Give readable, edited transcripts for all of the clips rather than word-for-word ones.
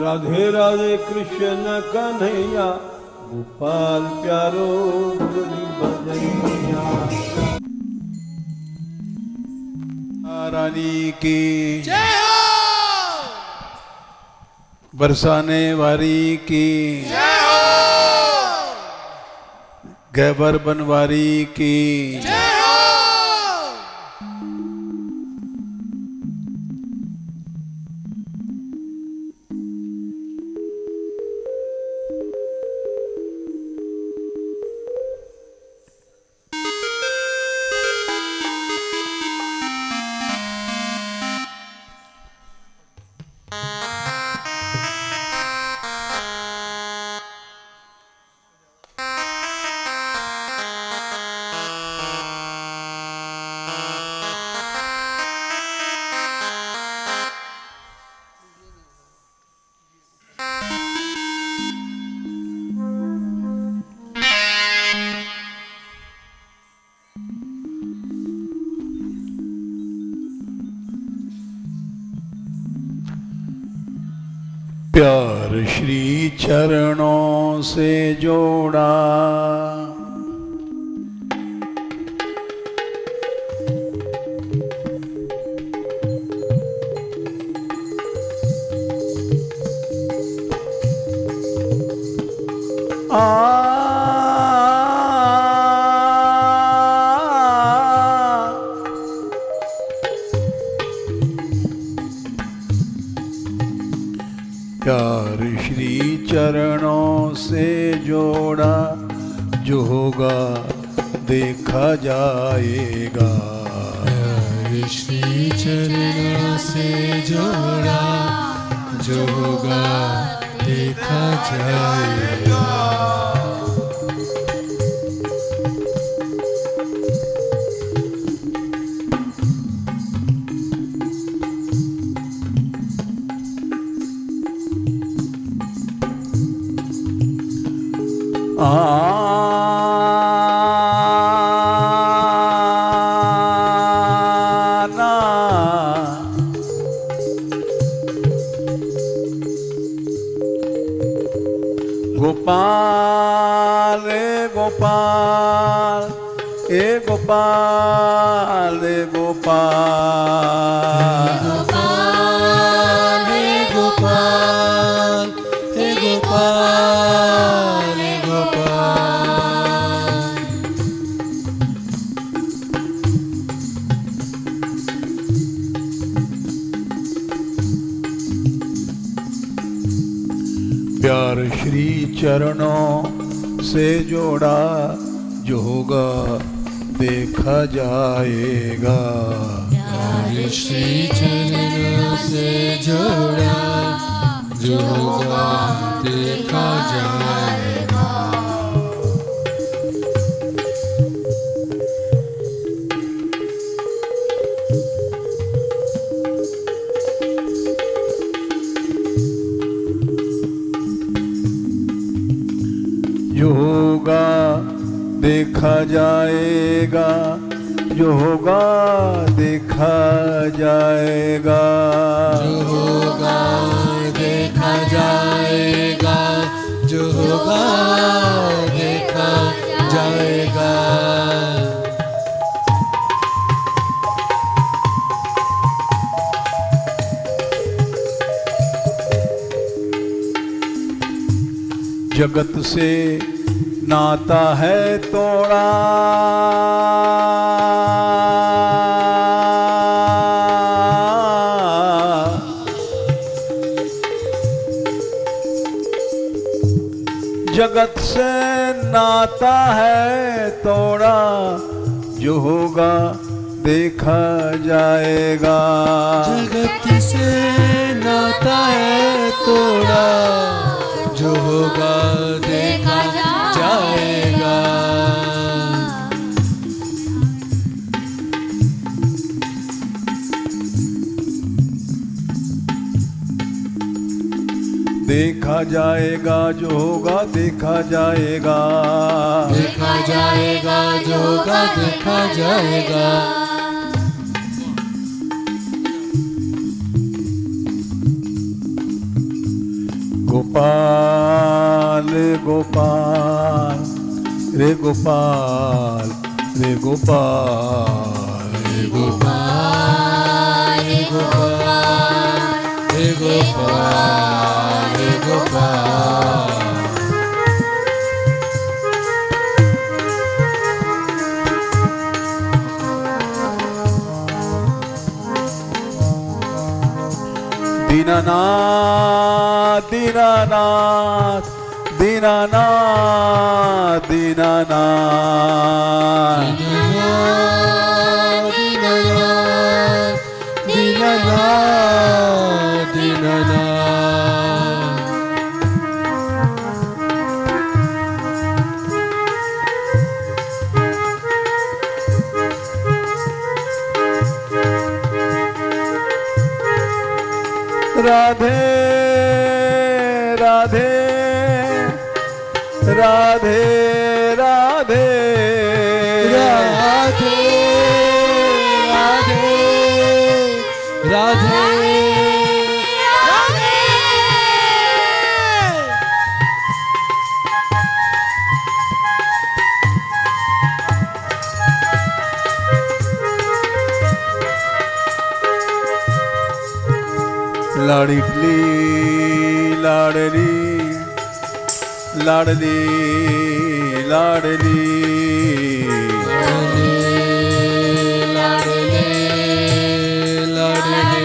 राधे राधे कृष्ण कन्हैया गोपाल प्यारो मुरली बजैया। रानी की जय हो, बरसाने वारी की जय हो, गैबर बनवारी की जय हो। प्यार श्री चरणों से जोड़ा, प्यार श्री चरणों से जोड़ा, जो होगा देखा जाएगा। प्यार श्री चरणों से जोड़ा, जो होगा देखा जाएगा। गोपाल गोपाल ए गोपाल ए गोपाल, गोपाल हे गोपाल हे गोपाल हे गोपाल। प्यार श्री चरणों से जोड़ा, जो होगा देखा जाएगा। प्यार श्री चरणों से जोड़ा, जो होगा देखा जाएगा। जो होगा देखा जाएगा, जो होगा देखा जाएगा। जो होगा देखा जाएगा, जो होगा देखा जाएगा। जगत से नाता है तोड़ा, जगत से नाता है तोड़ा, जो होगा देखा जाएगा। जगत से नाता है तोड़ा, जो होगा देखा जाएगा। देखा जाएगा, जो होगा देखा जाएगा। देखा जाएगा, जो होगा देखा जाएगा। गोपाल गोपाल रे गोपाल रे गोपाल रे गोपाल रे गोपाल रे गोपाल रे गोपाल। दीनानाथ दीनानाथ दीनानाथ दीनानाथ दीनानाथ दीनानाथ दीनानाथ। राधे राधे राधे राधे राधे राधे राधे लाडली लाडली लाडली लाडली लाडले लाडले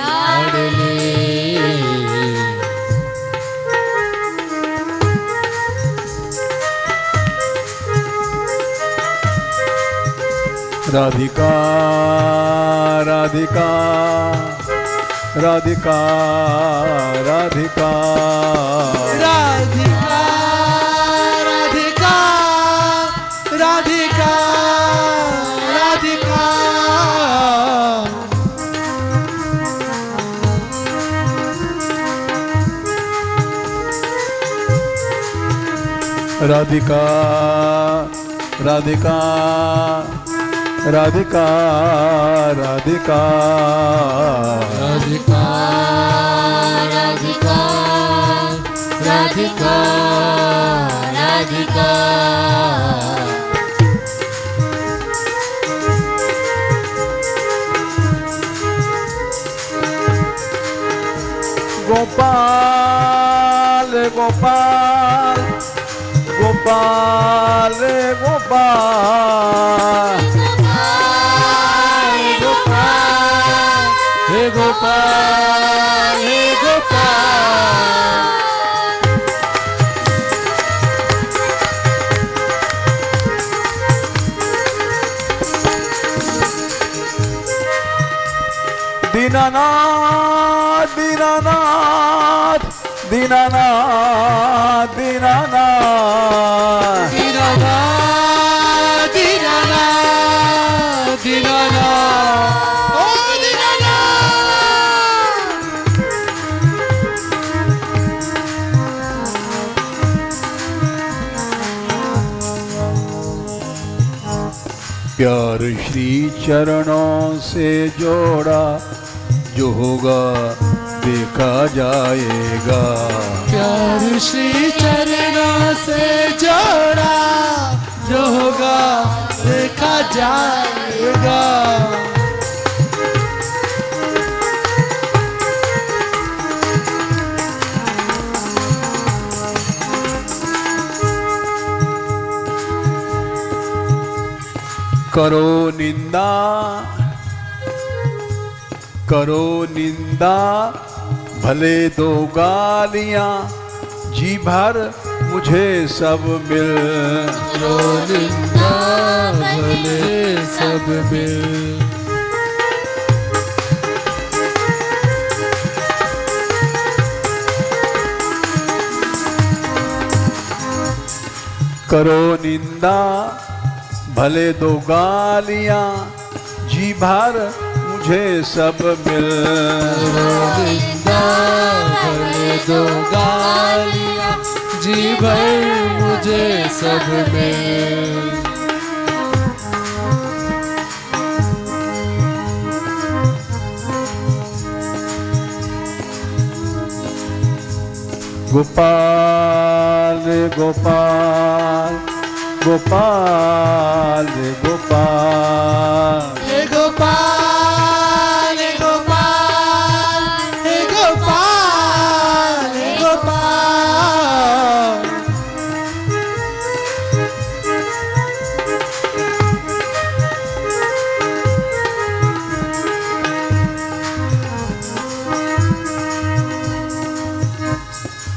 लाडले। राधिका राधिका राधिका राधिका राधिका राधिका राधिका राधिका। राधिका राधिका राधिका राधिका राधिका राधिका राधिका राधिका। गोपाल गोपाल गोपाल गोपाल हे गोपाल हे गोपाल। दीनानाथ दीनानाथ दीनानाथ दीनानाथ दीनानाथ दीनानाथ दीनानाथ। ओ प्यार श्री चरणों से जोड़ा जो होगा देखा जाएगा। प्यार श्री चरणों से जोड़ा जो होगा देखा जाएगा। करो निंदा करो निंदा भले दो गालियां जी भर मुझे सब मिल। करो निंदा भले सब मिल। करो निंदा भले दो गालियां जी भर मुझे सब मिल। निंदा भले दो गालियां जी भर मुझे सब मिल। गोपाल रे गोपाल, गोपाल रे गोपाल, हे गोपाल हे गोपाल हे गोपाल हे गोपाल।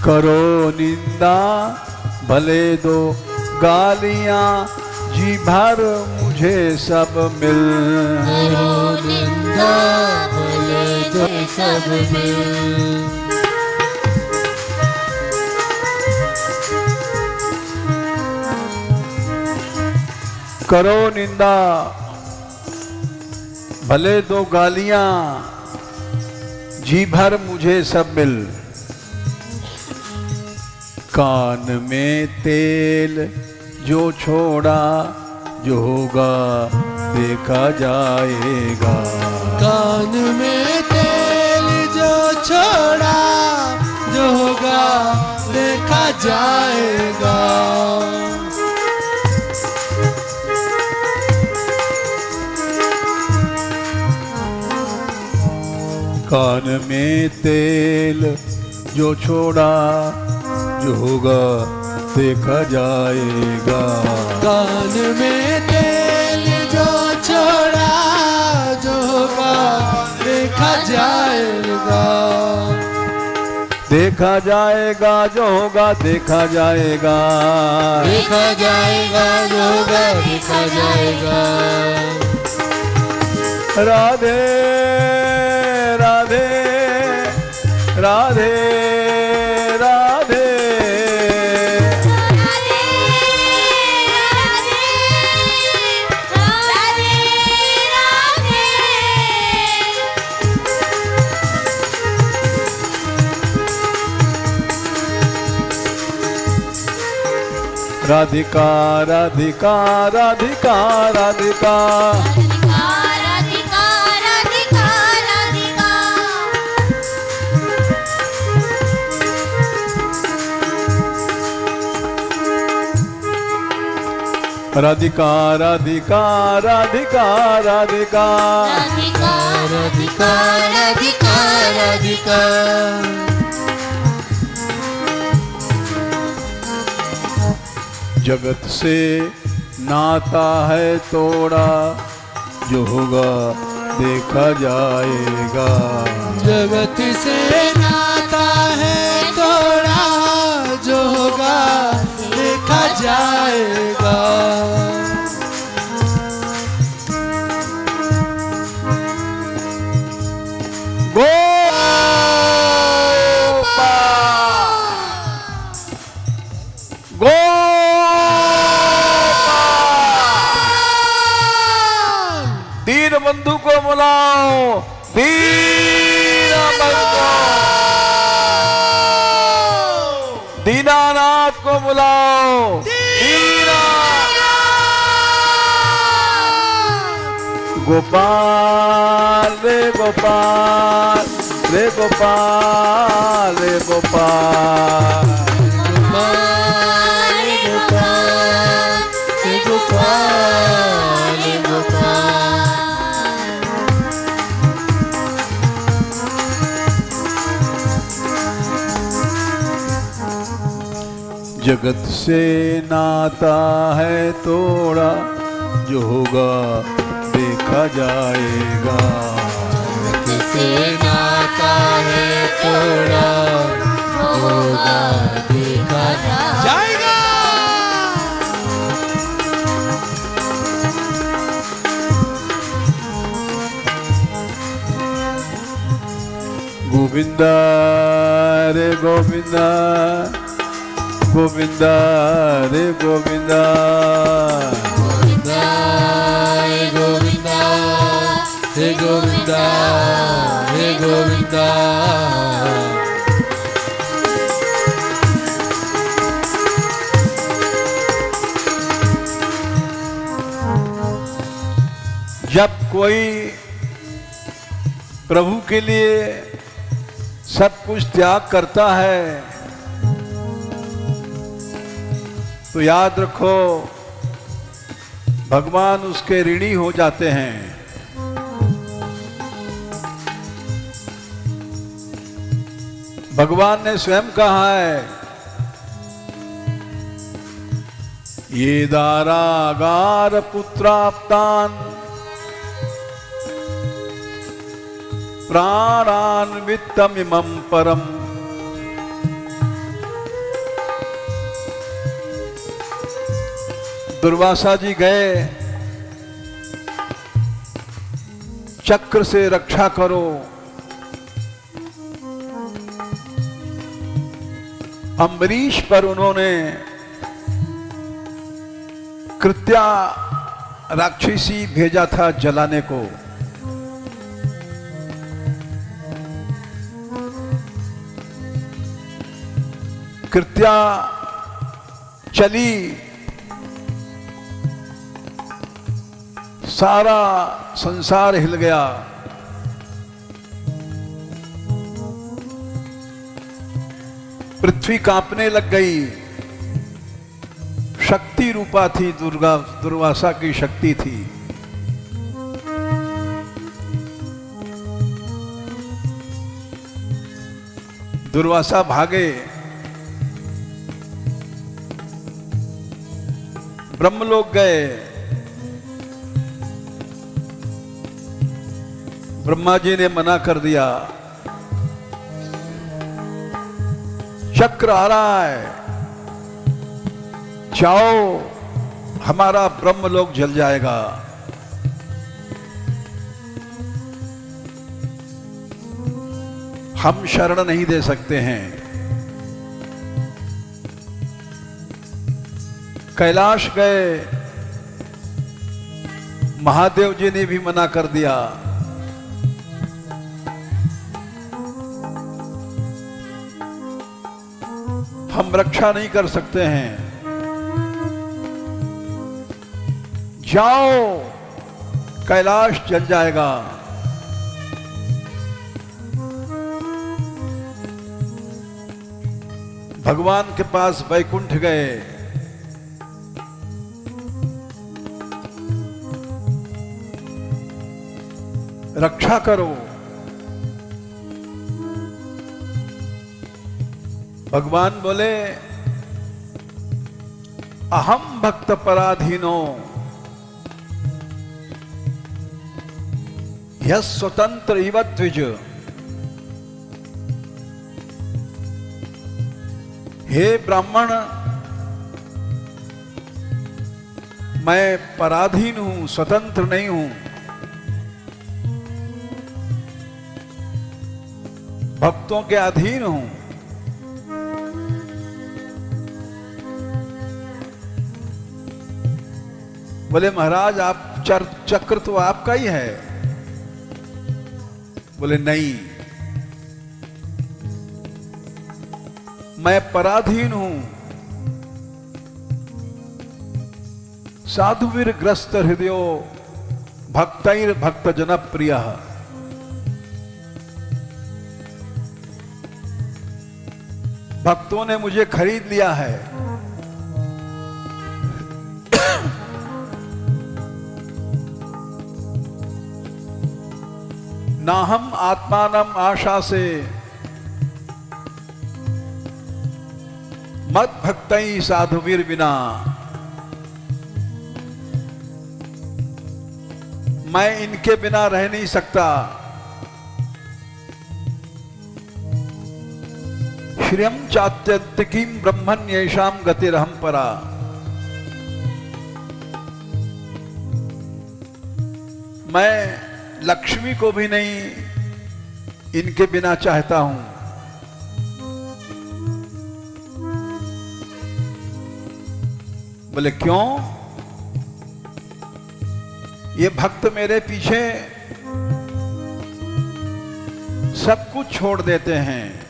करो निंदा भले दो गालियां, जी भर मुझे सब मिल। करो निंदा भले दो सब मिल। करो निंदा भले दो गालियां, जी भर मुझे सब मिल। कान में तेल जो छोड़ा, जो होगा देखा जाएगा। कान में तेल जो छोड़ा, जो होगा देखा जाएगा। कान में तेल जो छोड़ा, जो होगा देखा जाएगा। कान में तेल जो छोड़ा, जो होगा देखा जाएगा। देखा जाएगा जो होगा देखा जाएगा। देखा जाएगा जो होगा देखा जाएगा। राधे राधे राधे राधे, राधिका राधिका राधिका राधिका, राधिका राधिका राधिका राधिका, राधिका राधिका राधिका राधिका। जगत से नाता है तोड़ा, जो होगा देखा जाएगा। जगत से नाता है तोड़ा, जो होगा देखा जाएगा। दीन बंधु को बुलाओ, दीन बंधु, दीनानाथ को बुलाओ, दीना गोपाल रे गोपाल रे गोपाल रे गोपाल, गोपाल गोपाल गोपाल गोपाल। जगत से नाता है तोड़ा, जो होगा देखा जाएगा। जगत से नाता है तोड़ा, होगा देखा जाएगा। गोविंदा रे गोविंदा, गोविंदा रे गोविंदा, गोविंदा हे गोविंदा हे गोविंदा हे गोविंदा। जब कोई प्रभु के लिए सब कुछ त्याग करता है, तो याद रखो भगवान उसके ऋणी हो जाते हैं। भगवान ने स्वयं कहा है, ये दारागार पुत्राप्तान प्राणान्वितमिमं परम। दुर्वासा जी गए, चक्र से रक्षा करो। अम्बरीश पर उन्होंने कृत्या राक्षसी भेजा था जलाने को। कृत्या चली, सारा संसार हिल गया। पृथ्वी कांपने लग गई। शक्ति रूपा थी दुर्गा, दुर्वासा की शक्ति थी। दुर्वासा भागे, ब्रह्मलोक गए। ब्रह्मा जी ने मना कर दिया, चक्र आ रहा है, जाओ, हमारा ब्रह्मलोक जल जाएगा। हम शरण नहीं दे सकते हैं। कैलाश गए, महादेव जी ने भी मना कर दिया। हम रक्षा नहीं कर सकते हैं, जाओ, कैलाश जल जाएगा। भगवान के पास वैकुंठ गए। रक्षा करो। भगवान बोले, अहम भक्त पराधीनो यह स्वतंत्र इव द्विज। हे ब्राह्मण, मैं पराधीन हूं, स्वतंत्र नहीं हूं। भक्तों के अधीन हूं। बोले महाराज, आप चक्र तो आपका ही है। बोले नहीं, मैं पराधीन हूं। साधुवीर ग्रस्त हृदयो भक्तैर भक्त जनप्रिय। भक्तों ने मुझे खरीद लिया है। ना हम आत्मानम आशा से मत भक्तई साधुवीर बिना। मैं इनके बिना रह नहीं सकता। श्रियम चात्यंतिकीम ब्रह्मण्येषाम गतिरहम परा। मैं लक्ष्मी को भी नहीं इनके बिना चाहता हूं। बोले क्यों? ये भक्त मेरे पीछे सब कुछ छोड़ देते हैं।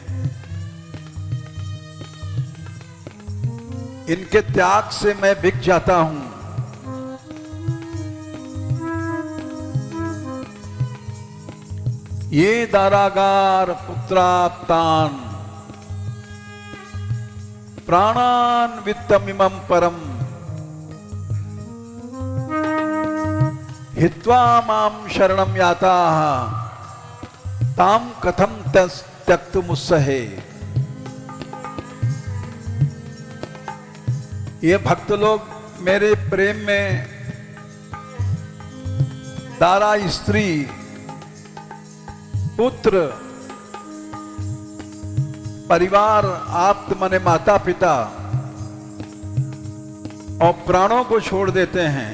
इनके त्याग से मैं बिक जाता हूं। ये दारागार पुत्राप्तान प्राणान वित्तमिमं परम हित्वा माम शरणम याताः ताम कथम त्यक्तुमुस्सहे। ये भक्त लोग मेरे प्रेम में दारा स्त्री, पुत्र, परिवार, आप्त माने माता पिता और प्राणों को छोड़ देते हैं,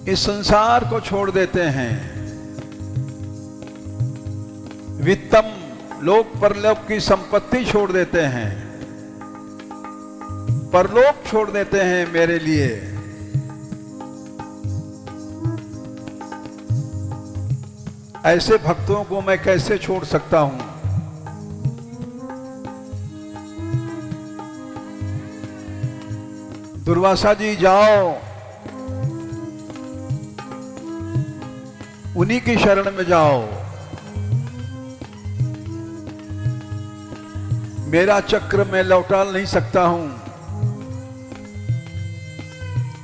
इस संसार को छोड़ देते हैं, वित्तम लोक परलोक की संपत्ति छोड़ देते हैं, परलोक छोड़ देते हैं मेरे लिए। ऐसे भक्तों को मैं कैसे छोड़ सकता हूं? दुर्वासा जी जाओ, उन्हीं की शरण में जाओ। मेरा चक्र मैं लौटा नहीं सकता हूं।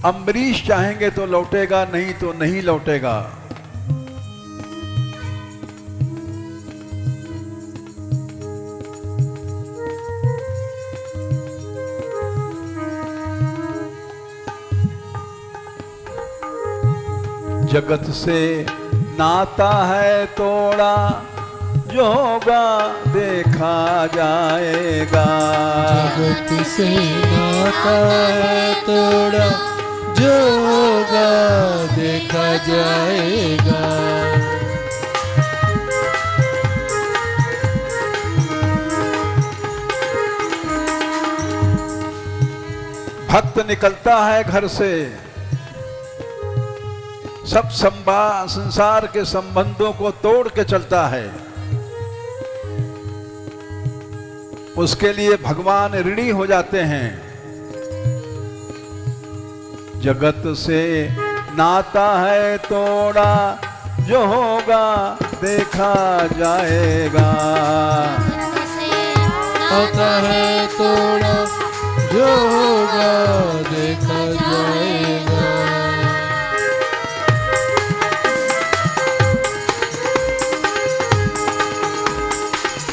अम्बरीश चाहेंगे तो लौटेगा, नहीं तो नहीं लौटेगा। जगत से नाता है तोड़ा, जो होगा देखा जाएगा। जगत से नाता है तोड़ा, जो होगा देखा जाएगा। भक्त निकलता है घर से, सब संसार के संबंधों को तोड़ के चलता है। उसके लिए भगवान ऋणी हो जाते हैं। जगत से नाता है तोड़ा, जो होगा देखा जाएगा। नाता है तोड़ा, जो होगा देखा जाएगा।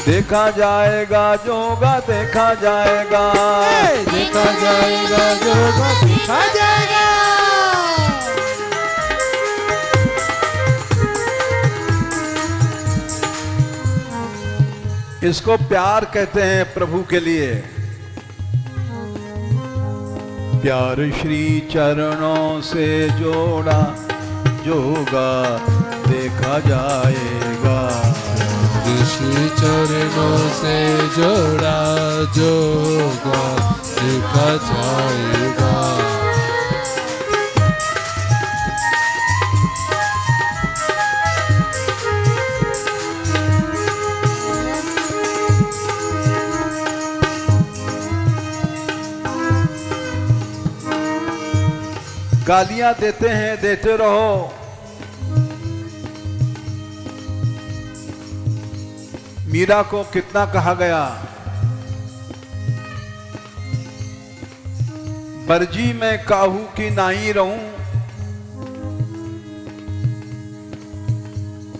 देखा जाएगा, जो होगा देखा जाएगा। देखा जाएगा, जो होगा देखा जाएगा। इसको प्यार कहते हैं प्रभु के लिए। प्यार श्री चरणों से जोड़ा, जो होगा देखा जाएगा। ऋषि चरणों से जोड़ा, जो होगा देखा जाएगा। गालियां देते हैं, देते रहो। मीरा को कितना कहा गया, बरजी में काहू की नाई रहूं।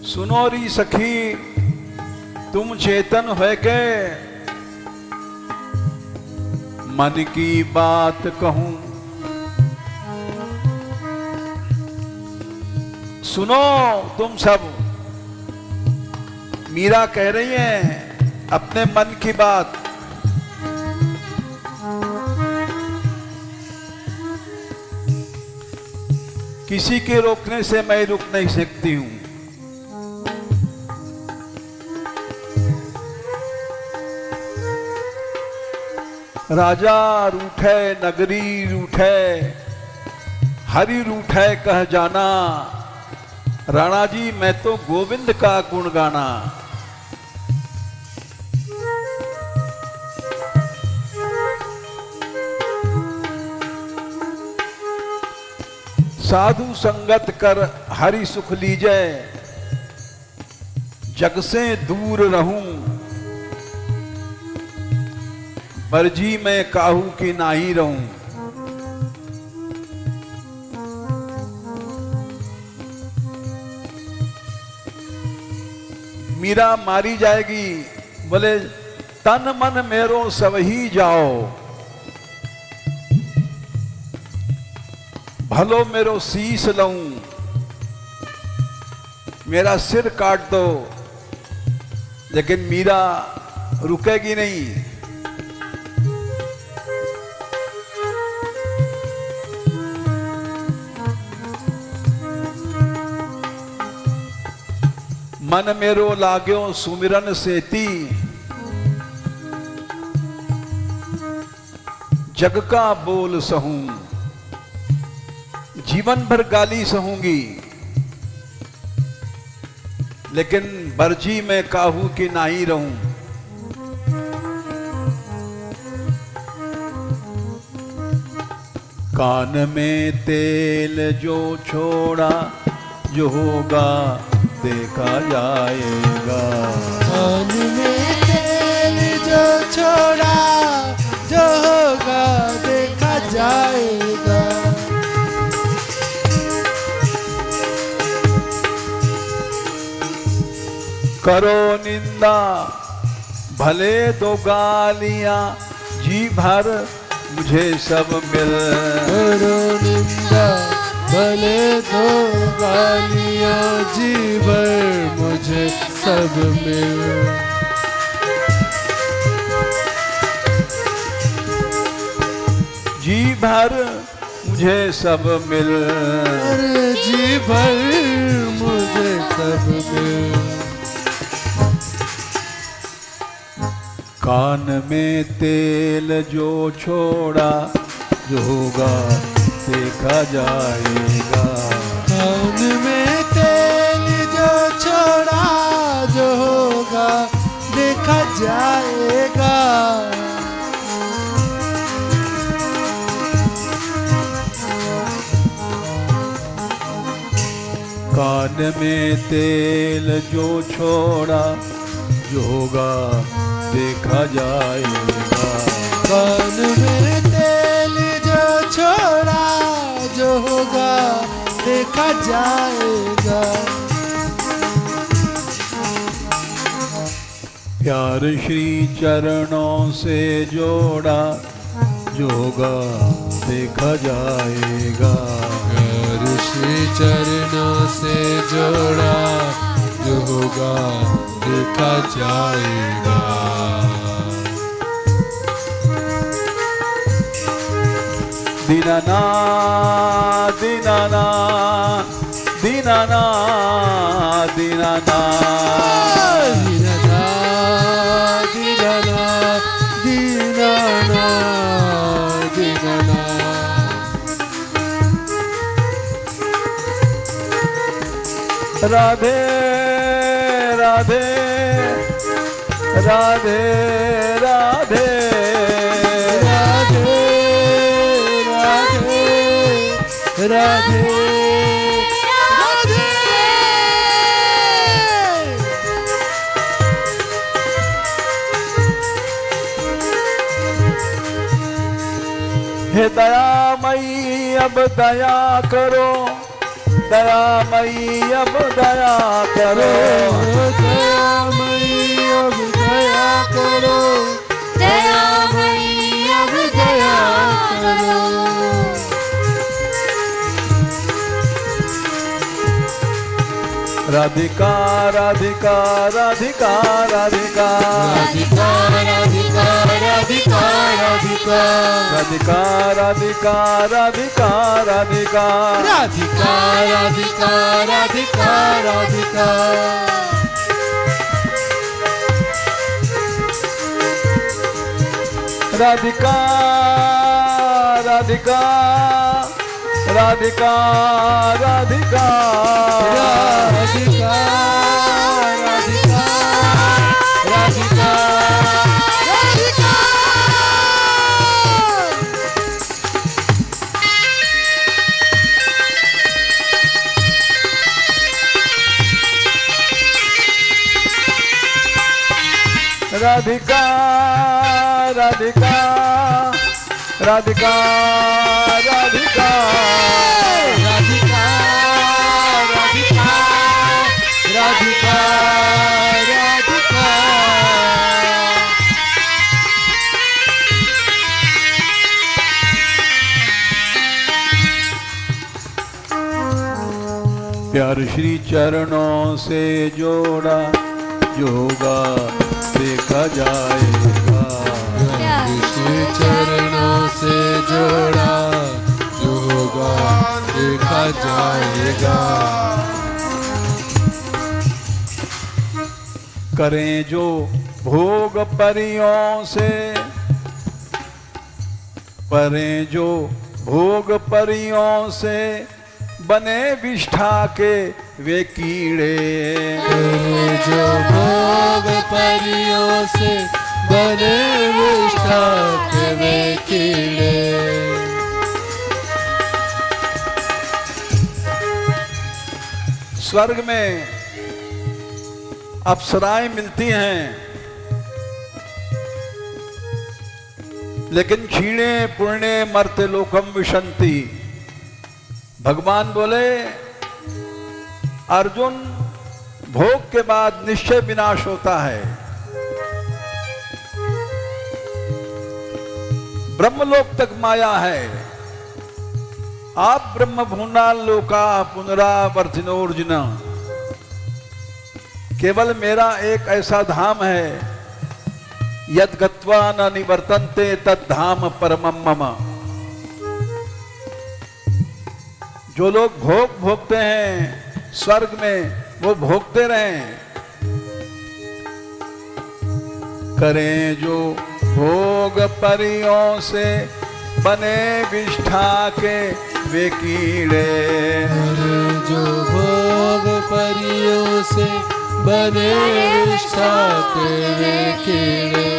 सुनो री सखी तुम चेतन है के, मन की बात कहूं। सुनो तुम सब, मीरा कह रही है अपने मन की बात। किसी के रोकने से मैं रुक नहीं सकती हूं। राजा रूठे नगरी रूठे, हरि रूठे कह जाना। राणा जी मैं तो गोविंद का गुण गाना। साधु संगत कर हरि सुख लीजे, जग से दूर रहूं। बरजी मैं काहू की नाही रहूं। मीरा मारी जाएगी, बोले तन मन मेरो सब ही जाओ, भलो मेरो शीश लऊं, मेरा सिर काट दो, लेकिन मीरा रुकेगी नहीं। मन मेरो लाग्यो सुमिरन सेती, जग का बोल सहूं, जीवन भर गाली सहूंगी, लेकिन बरजी में काहू की नाही रहूं। कान में तेल जो छोड़ा, जो होगा देखा जाएगा। कान में तेल जो छोड़ा, जो होगा देखा जाएगा। करो निंदा भले दो गालियां, जी भर मुझे सब मिल। करो निंदा भले दो गालियां, जी भर मुझे सब मिल। जी भर मुझे सब मिल। अरे जी भर मुझे सब मिल। कान में तेल जो छोड़ा, जो होगा देखा जाएगा। कान में तेल जो छोड़ा, जो होगा देखा जाएगा। कान में तेल जो छोड़ा, जो होगा देखा जाएगा। कान में तेल जो छोड़ा, जो होगा देखा जाएगा। प्यार श्री चरणों से जोड़ा, जो होगा देखा जाएगा। प्यार श्री चरणों से जोड़ा, जो होगा देखा जाएगा। दीनाना दीनाना दीनाना दीनाना दीनाना दीनाना दीनाना दीनाना। राधे राधे राधे राधे राधे राधे राधे। हे दयामयी अब दया करो, दयामयी अब दया करो। दयामयी अब दया करो, दयामयी अब दया करो। राधिका राधिका राधिका राधिका राधिका राधिका राधिका राधिका राधिका राधिका राधिका राधिका राधिका राधिका राधिका राधिका। राधिका राधिका राधिका राधिका राधिका राधिका राधिका राधिका। राधिका राधिका राधिका राधिका राधिका राधिका राधिका राधिका प्यार श्री चरणों से जोड़ा जोगा देखा जाएगा। श्री चरणों से जोड़ा जो होगा देखा जाएगा। करें जो भोग परियों से परें जो भोग परियों से बने विष्ठा के वे कीड़े। जो भोग परियों से बने विष्ठा के वे कीड़े। स्वर्ग में अप्सराएं मिलती हैं, लेकिन क्षीणे पुण्य मर्त्य लोकम विशंति। भगवान बोले अर्जुन, भोग के बाद निश्चय विनाश होता है। ब्रह्मलोक तक माया है। आप ब्रह्म भूना लोका पुनरावर्तिनोर्जुन। केवल मेरा एक ऐसा धाम है, यद गत्वा न निवर्तन्ते तद धाम परमम मम। जो लोग भोग भोगते हैं स्वर्ग में, वो भोगते रहें। करें जो भोग परियों से बने विष्ठा के वे कीड़े। जो भोग परियों से बने विष्ठा के वे कीड़े।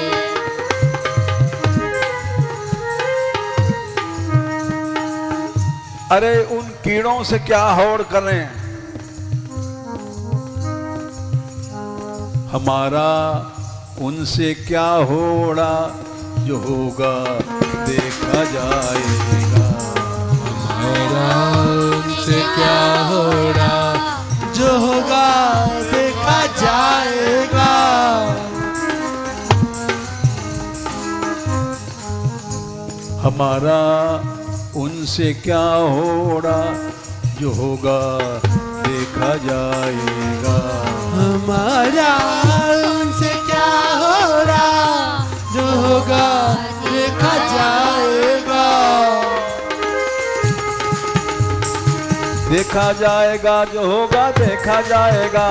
अरे उन कीड़ों से क्या होड़ करें, हमारा उनसे क्या होड़ा, जो होगा देखा जाएगा। हमारा उनसे क्या होड़ा, जो होगा देखा जाएगा। हमारा उनसे क्या होड़ा, जो होगा देखा जाएगा। हमारा उनसे क्या होगा, जो होगा देखा जाएगा। देखा जाएगा जो होगा देखा जाएगा।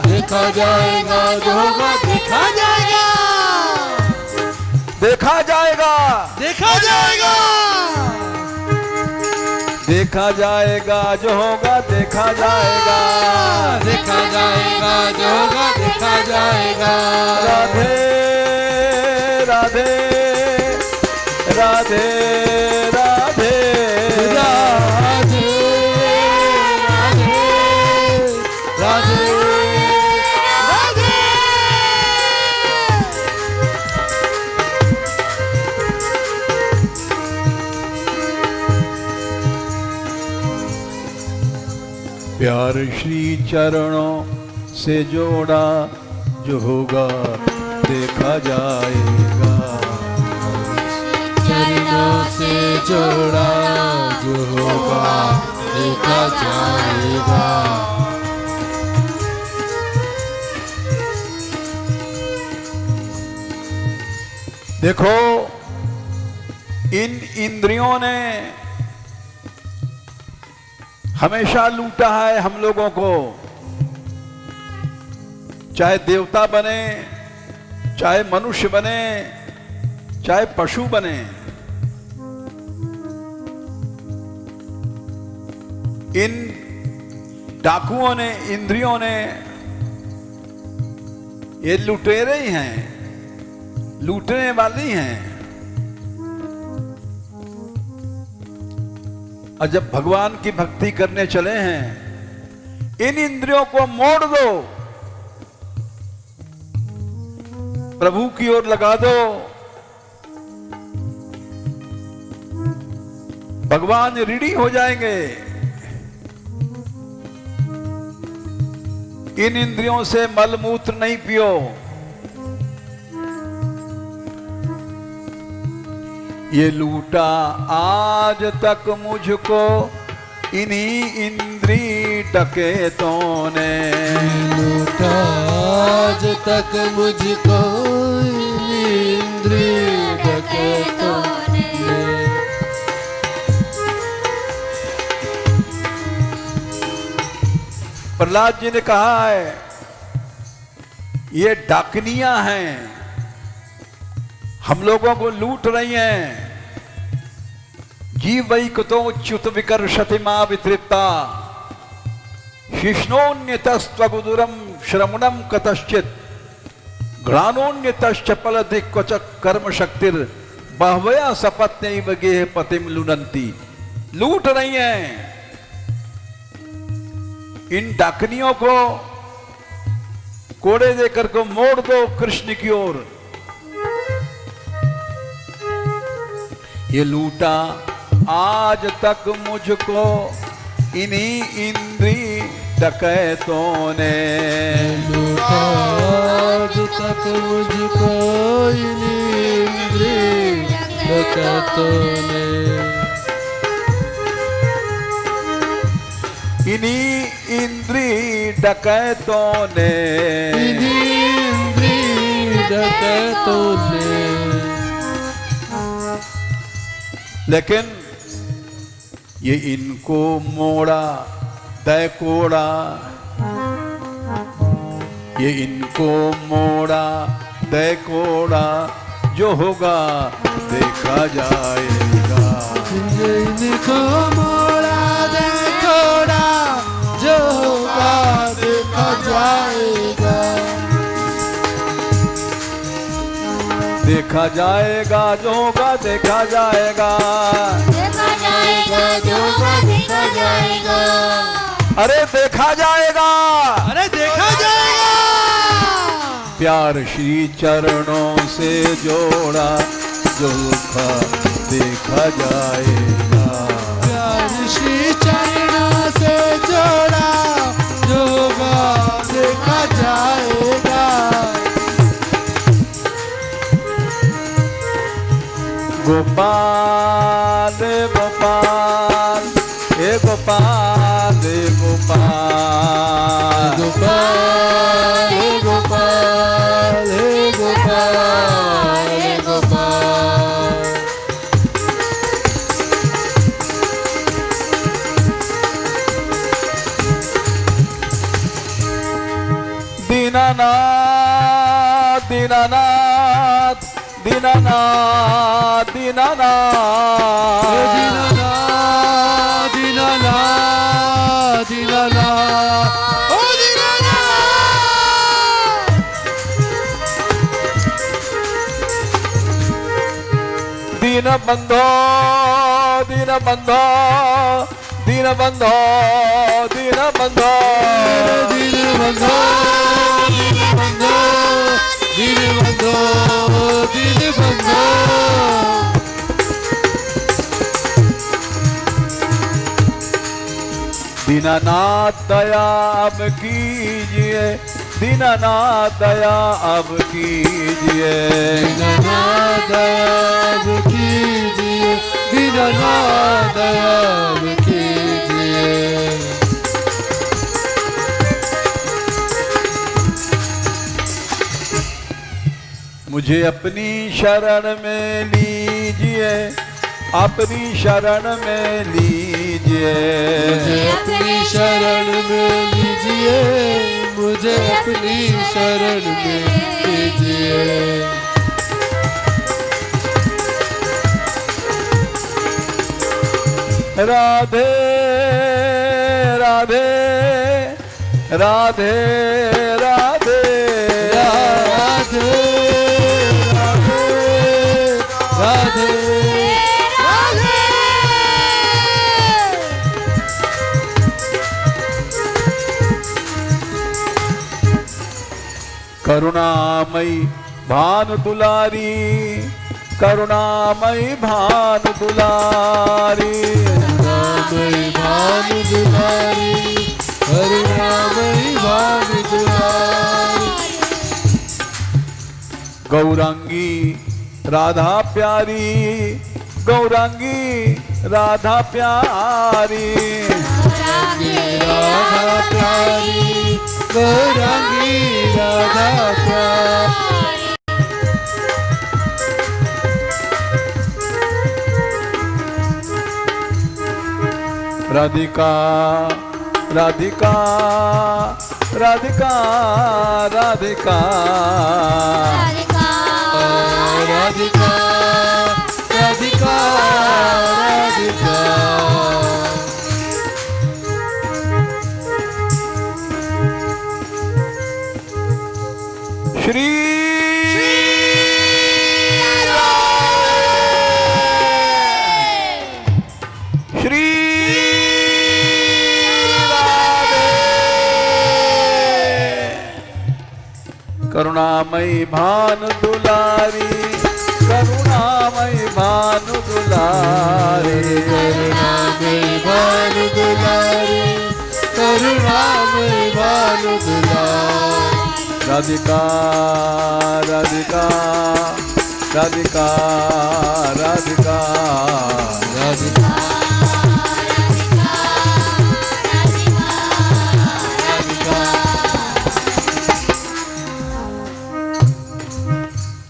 देखा जाएगा जो होगा देखा जाएगा। देखा जाएगा देखा जाएगा। देखा जाएगा जो होगा देखा जाएगा। देखा जाएगा जो होगा देखा जाएगा। राधे राधे राधे राधे राधे राधे राधे राधे। प्यार श्री चरणों से जोड़ा, जो होगा देखा जाएगा। चरणों से जोड़ा, जो होगा देखा जाएगा। देखो, इन इंद्रियों ने हमेशा लूटा है हम लोगों को। चाहे देवता बने, चाहे मनुष्य बने, चाहे पशु बने, इन डाकुओं ने, इंद्रियों ने, ये लुटेरे ही हैं, लूटने वाली हैं। और जब भगवान की भक्ति करने चले हैं, इन इंद्रियों को मोड़ दो, प्रभु की ओर लगा दो, भगवान ऋणी हो जाएंगे। इन इंद्रियों से मलमूत्र नहीं पियो। ये लूटा आज तक मुझको इन्हीं इंद्री डकैतों ने, लूटा आज तक मुझको इंद्री डकैतों ने। प्रहलाद जी ने कहा है ये डाकनियां हैं, हम लोगों को लूट रही हैं। जीव वही कुतो च्युत विकर्षति मां वितृप्ता, शिष्णोन्यतस्त्वगुदुरम श्रमणम कतश्चित, घ्राणोन्यतश्च फलधिक्वच कर्म शक्तिर, बहवया सपत्नैव गेह पतिम लुनंती। लूट रही हैं। इन डाकनियों को कोड़े देकर को मोड़ दो कृष्ण की ओर। ये लूटा आज तक मुझको इन्हीं इंद्री डकैतों ने, लूटा आज तक मुझको इन्हीं इंद्री डकैतों ने। इन्हीं इंद्री डकैतों ने, इन्हीं इंद्री डकैतों ने। लेकिन ये इनको मोड़ा दैकोड़ा, ये इनको मोड़ा दैकोड़ा, जो होगा देखा जाएगा। ये इनको मोड़ा दैकोड़ा, जो होगा देखा जाएगा। देखा जाएगा जो होगा देखा जाएगा, देखा जाएगा जो होगा देखा जाएगा। अरे देखा जाएगा, अरे देखा जाएगा। प्यार श्री चरणों से जोड़ा, जो होगा देखा जाएगा। प्यार श्री चरणों से जोड़ा, जो होगा देखा जाएगा। गोपाल गोपाल हे गोपाल हे गोपाल, गोपाल हे गोपाल हे गोपाल हे गोपाल। दीनानाथ दीनानाथ दीनानाथ दीनानाथ दीनानाथ दीनानाथ दीनानाथ ओ दीनानाथ। दीनबंधो दीनबंधो दीनबंधो दीनबंधो दीनबंधो दीनबंधो दीनबंधो दीनबंधो। दीनानाथ दया अब कीजिए, दीनानाथ दया अब कीजिए। दीनानाथ दया अब कीजिए, दीनानाथ दया अब कीजिए। मुझे अपनी शरण में लीजिए, अपनी शरण में लीजिए। मुझे अपनी शरण में लीजिए, मुझे अपनी शरण में लीजिए। राधे राधे राधे राधे राधे राधे राधे। करुणामयी भानु दुलारी, करुणामयी भानु दुलारी, करुणामयी भानु दुलारी, करुणामयी भानु दुलारी। गौरांगी राधा प्यारी, गौरांगी राधा प्यारी, गौरांगी राधा प्यारी, गौरांगी राधा प्यारी। राधिका राधिका राधिका राधिका, राधिका राधिका राधिका राधिका। श्री श्री करुणामयी भानु दुलारी, करुणामयी भानु दुलारी, करुणामयी भानु दुलारी, करुणामयी भानु दुलारी। राधिका राधिका राधिका राधिका राधिका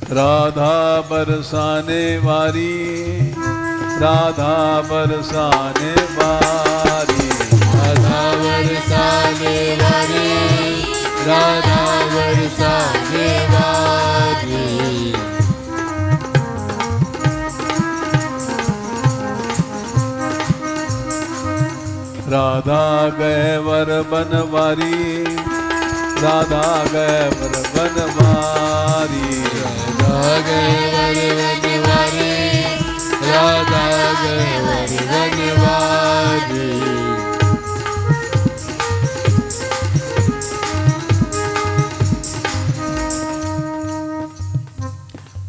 राधा बरसाने वाली, राधा बरसाने वाली, राधा बरसाने वाली, राधा बरसाने वाली। राधा गए वर बनवारी, राधा गए वर बनवारी, राधा गए वर बनवारी, राधा गए वर बनवारी।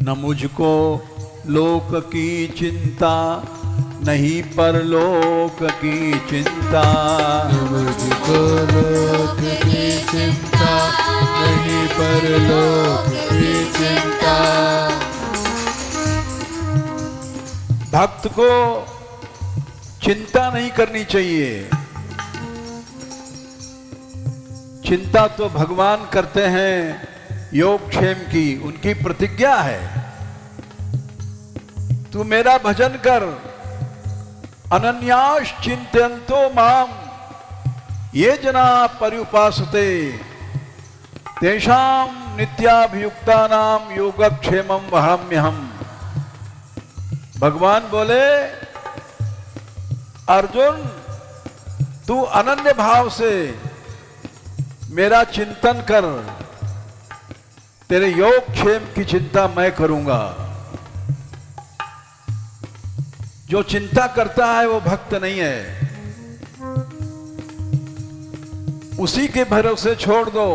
न मुझको लोक की चिंता, नहीं परलोक की चिंता, मुझको लोक की चिंता, नहीं परलोक की चिंता। भक्त को चिंता नहीं करनी चाहिए। चिंता तो भगवान करते हैं योगक्षेम की, उनकी प्रतिज्ञा है। तू मेरा भजन कर, अनन्यास चिंतयन्तो माम ये जना पर्युपासते तेषां नित्याभियुक्तानां योगक्षेमं वहाम्यहम्। भगवान बोले अर्जुन, तू अनन्य भाव से मेरा चिंतन कर, तेरे योग क्षेम की चिंता मैं करूंगा। जो चिंता करता है वो भक्त नहीं है, उसी के भरोसे छोड़ दो।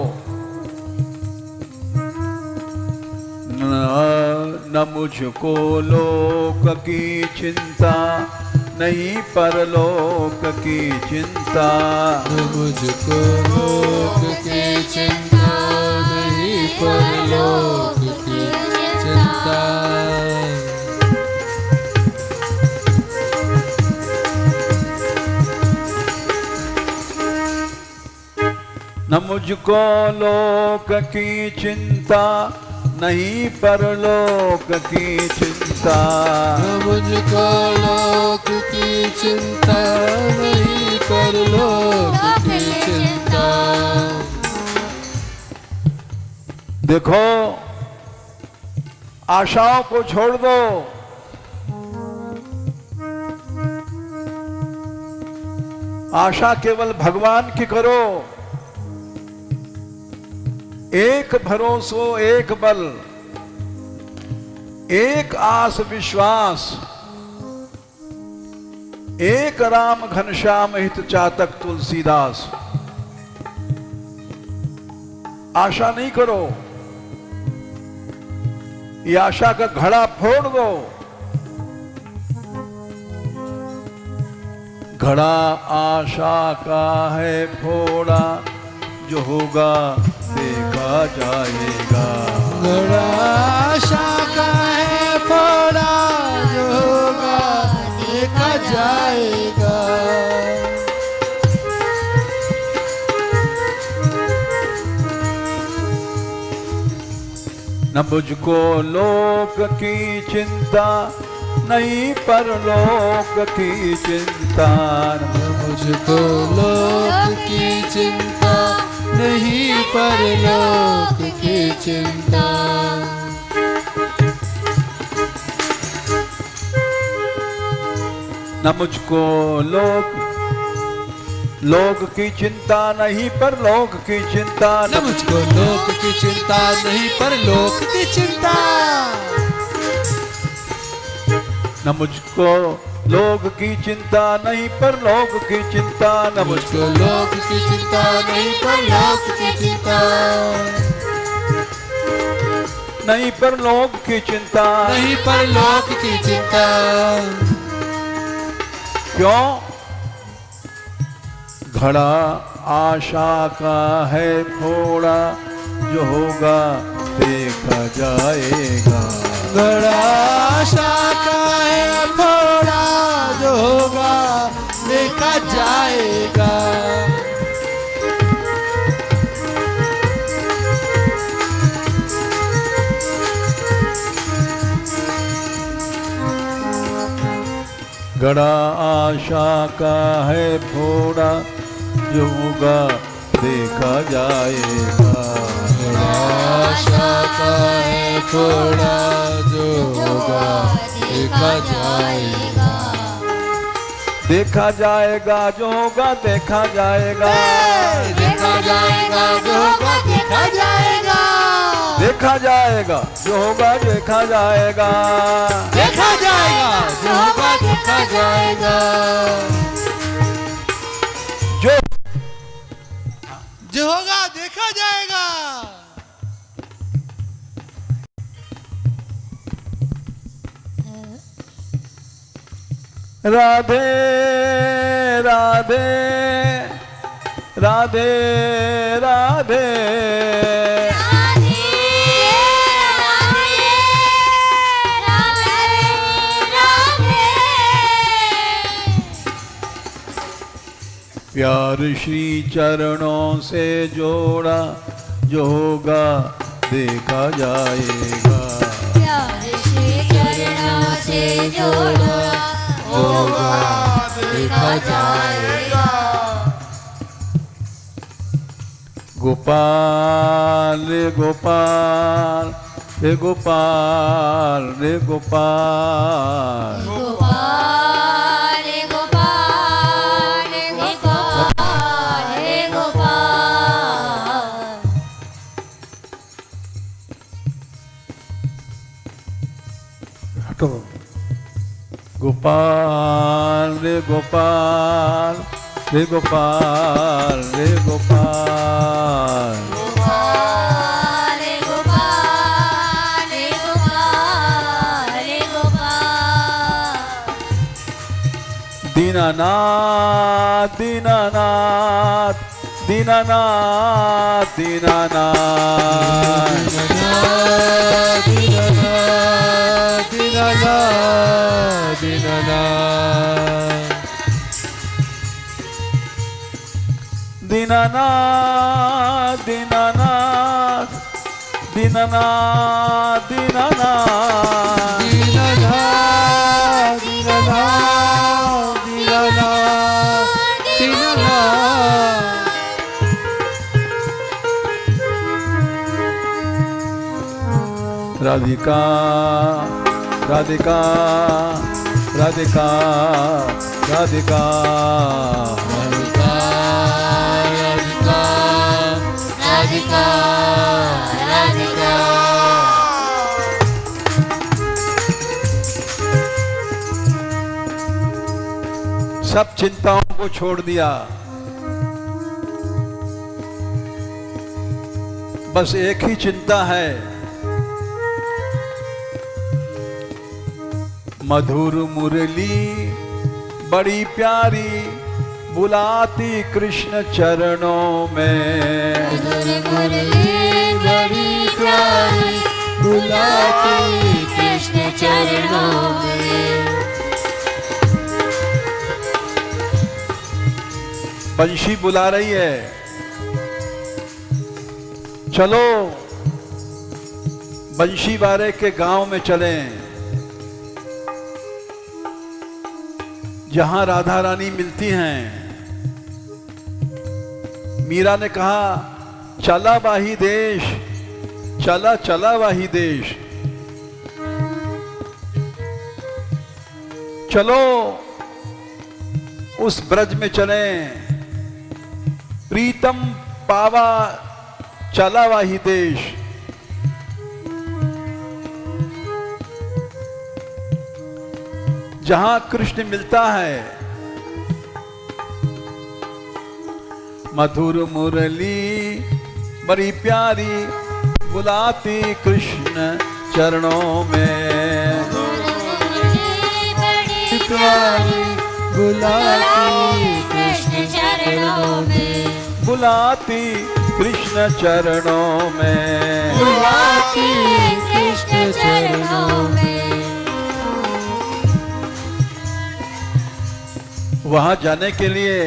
न मुझको लोक की चिंता, नहीं परलोक की चिंता, न मुझको लोक की चिंता, नहीं परलोक की चिंता। न मुझको लोक की चिंता, नहीं परलोक की चिंता, न मुझको लोक की चिंता, नहीं परलोक की चिंता। देखो, आशाओं को छोड़ दो, आशा केवल भगवान की करो। एक भरोसो एक बल, एक आस विश्वास, एक राम घनश्याम हित चातक तुलसीदास। आशा नहीं करो, ये आशा का घड़ा फोड़ दो। घड़ा आशा का है फोड़ा, जो होगा देखा जाएगा। घड़ा आशा का है फोड़ा, जो होगा देखा जाएगा। न मुझको लोक की चिंता, नहीं परलोक की चिंता। न मुझको लोक की चिंता, नहीं परलोक की चिंता। न मुझको लोक की चिंता, नहीं परलोक की चिंता। न मुझको लोक की चिंता, नहीं परलोक की चिंता। न मुझको लोक की चिंता, नहीं परलोक की चिंता। न मुझको लोक की चिंता, नहीं परलोक की चिंता। नहीं परलोक की चिंता, नहीं परलोक की चिंता। क्यों? घड़ा आशा का है फोड़ा, जो होगा देखा जाएगा। घड़ा आशा का है फोड़ा, जो होगा देखा जाएगा। घड़ा आशा का है फोड़ा, जो होगा देखा जाएगा। घड़ा आशा का है फोड़ा, जो होगा देखा जाएगा। देखा जाएगा, जो होगा देखा जाएगा। देखा जाएगा, जो होगा देखा जाएगा। देखा जाएगा, जो होगा देखा जाएगा। देखा जाएगा, जो होगा देखा जाएगा। जो होगा देखा जाएगा। राधे राधे राधे राधे। प्यार श्री चरणों से जोड़ा, जो होगा देखा जाएगा। प्यार श्री चरणों से जोड़ा, होगा देखा जाएगा। गोपाल रे गोपाल रे गोपाल रे गोपाल। गोपाल रे गोपाल रे गोपाल रे गोपाल। हटो। गोपाल रे गोपाल रे गोपाल रे गोपाल। गोपाल रे गोपाल रे गोपाल रे गोपाल। दीनानाथ दीनानाथ दीनानाथ दीनानाथ। दीनानाथ दीनानाथ दीनानाथ दीनानाथ दीनानाथ दीनानाथ दीनानाथ। दीनानाथ दीनानाथ दीनानाथ दीनानाथ। राधिका राधिका राधिका राधिका। राधिका राधिका राधिका। सब चिंताओं को छोड़ दिया, बस एक ही चिंता है मधुर मुरली बड़ी प्यारी बुलाती कृष्ण चरणों में। मधुर मुरली बड़ी प्यारी बुलाती कृष्ण चरणों में। बंशी बुला रही है, चलो बंशी बारे के गांव में चलें, जहां राधा रानी मिलती हैं। मीरा ने कहा चला वाही देश, चला चला वाही देश, चलो उस ब्रज में चलें, प्रीतम पावा चला वाही देश। जहां कृष्ण मिलता है। मधुर मुरली बड़ी प्यारी बुलाती कृष्ण चरणों में। बड़ी प्यारी बुलाती कृष्ण चरणों में। बुलाती कृष्ण चरणों में। बुलाती कृष्ण चरणों में। वहां जाने के लिए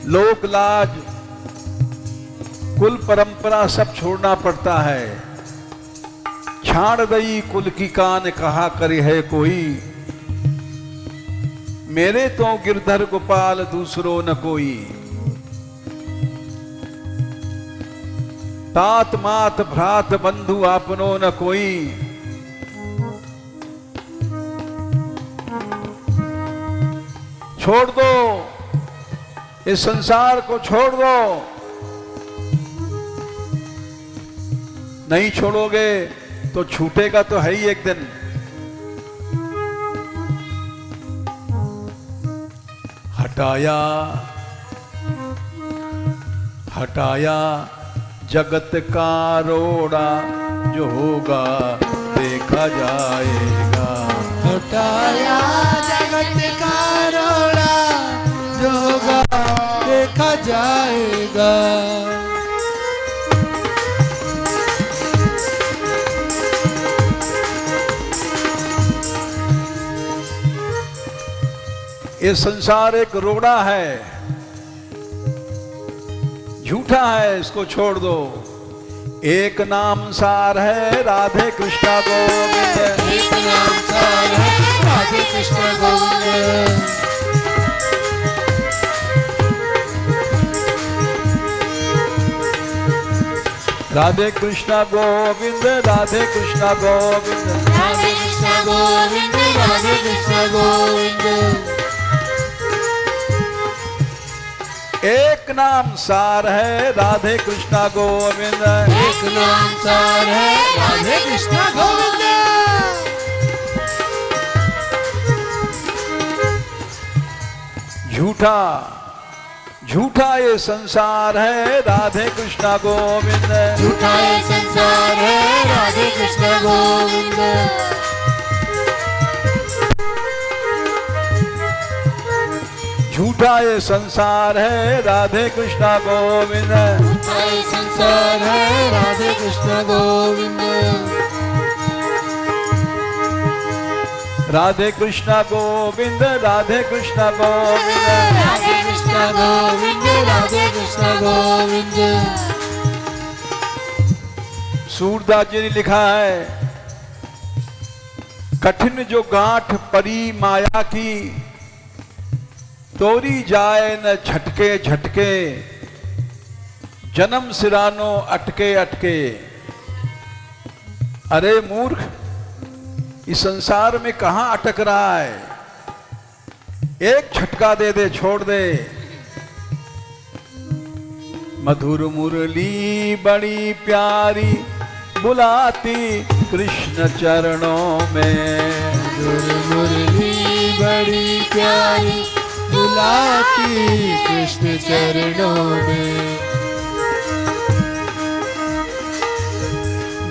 लोक लाज कुल परंपरा सब छोड़ना पड़ता है। छाड़ दई कुल की कान कहा करी है कोई, मेरे तो गिरधर गोपाल दूसरो न कोई। तात मात भ्रात बंधु आपनो न कोई, छोड़ दो इस संसार को, छोड़ दो। नहीं छोड़ोगे तो छूटेगा तो है ही एक दिन। हटाया हटाया जगत का रोड़ा, जो होगा देखा जाएगा। हटाया जगत का रोड़ा, जो होगा देखा जाएगा। ये संसार एक रोड़ा है, झूठा है, इसको छोड़ दो। एक नाम सार है राधे कृष्णा गोविंद। एक नाम सार है राधे कृष्ण गोविंद। राधे कृष्णा गोविंद, राधे कृष्णा गोविंद, राधे कृष्ण गोविंद, राधे कृष्ण गोविंद। एक नाम सार है राधे कृष्णा गोविंद। एक नाम सार है राधे कृष्ण गोविंद। झूठा झूठा ये संसार है राधे कृष्णा गोविंद। झूठा ये संसार है राधे कृष्ण गोविंद। झूठा ये संसार है राधे कृष्णा गोविंद। झूठा ये संसार है राधे कृष्ण गोविंद। राधे कृष्णा गोविंद, राधे कृष्णा गोविंद, राधे कृष्ण गोविंद, राधे कृष्ण गोविंद। सूरदास जी ने लिखा है, कठिन जो गांठ परी माया की, तोरी जाए न झटके झटके, जन्म सिरानो अटके अटके। अरे मूर्ख, इस संसार में कहां अटक रहा है? एक झटका दे दे, छोड़ दे। मधुर मुरली बड़ी प्यारी बुलाती कृष्ण चरणों में। मधुर मुरली बड़ी प्यारी बुलाती कृष्ण चरणों में।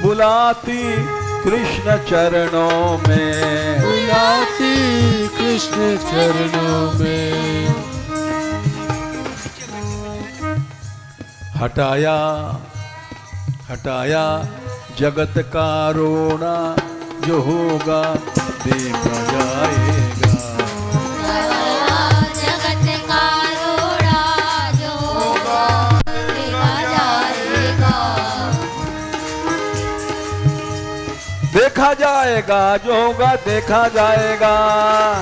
बुलाती कृष्ण चरणों में, बुलाती कृष्ण चरणों में। हटाया हटाया जगत का रोना, जो होगा देखा जाएगा। जगत का रोड़ा जो होगा देखा जाएगा। देखा जाएगा जो होगा देखा जाएगा।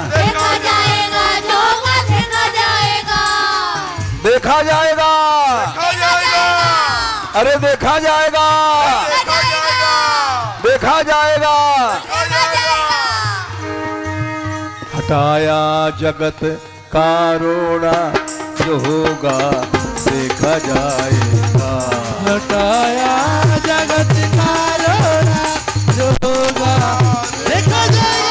देखा जाएगा जो होगा देखा जाएगा। देखा जाएगा, अरे देखा जाएगा, देखा जाएगा। हटाया जगत का रोड़ा, जो होगा देखा जाएगा। हटाया जगत का रोड़ा, जो होगा देखा जाएगा।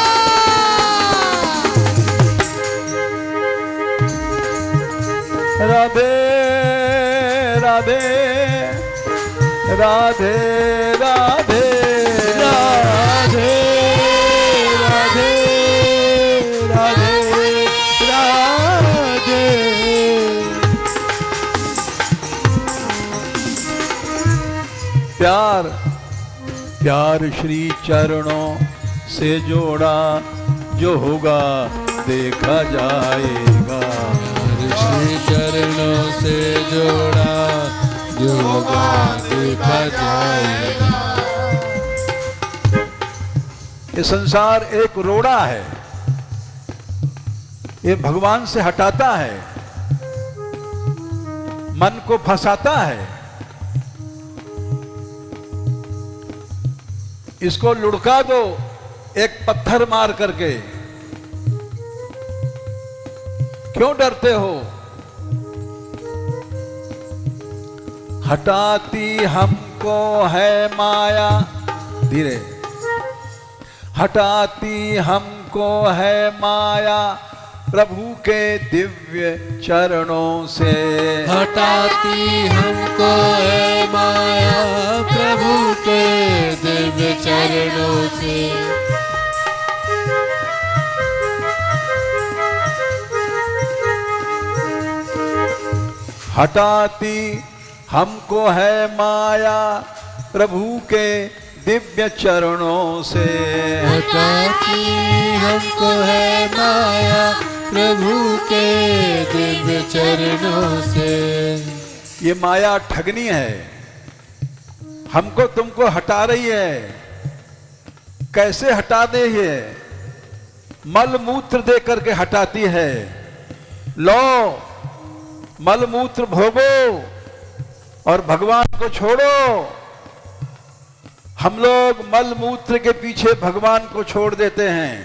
राधे राधे राधे राधे राधे राधे राधे राधे। प्यार प्यार श्री चरणों से जोड़ा, जो होगा देखा जाएगा। श्री चरणों से जोड़ा, जो होगा देखा जाएगा। ये संसार एक रोड़ा है, ये भगवान से हटाता है, मन को फंसाता है, इसको लुढ़का दो एक पत्थर मार करके। क्यों डरते हो? हटाती हमको है माया, धीरे, हटाती हमको है माया, प्रभु के दिव्य चरणों से। हटाती हमको है माया, प्रभु के दिव्य चरणों से। हटाती हमको है माया, प्रभु के दिव्य चरणों से। हटाती हमको है माया, प्रभु के दिव्य चरणों से। ये माया ठगनी है, हमको तुमको हटा रही है। कैसे हटा दे? ये मल मूत्र दे करके हटाती है। लो मल मूत्र भोगो और भगवान को छोड़ो। हम लोग मल मूत्र के पीछे भगवान को छोड़ देते हैं,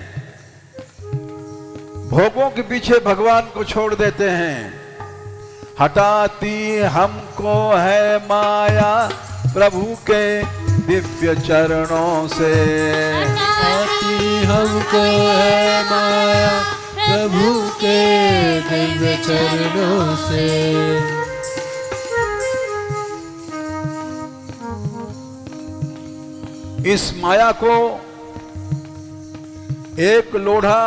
भोगों के पीछे भगवान को छोड़ देते हैं। हटाती हमको है माया, प्रभु के दिव्य चरणों से। हटाती हमको है माया, प्रभु के दिव्य चरणों से। इस माया को एक लोढ़ा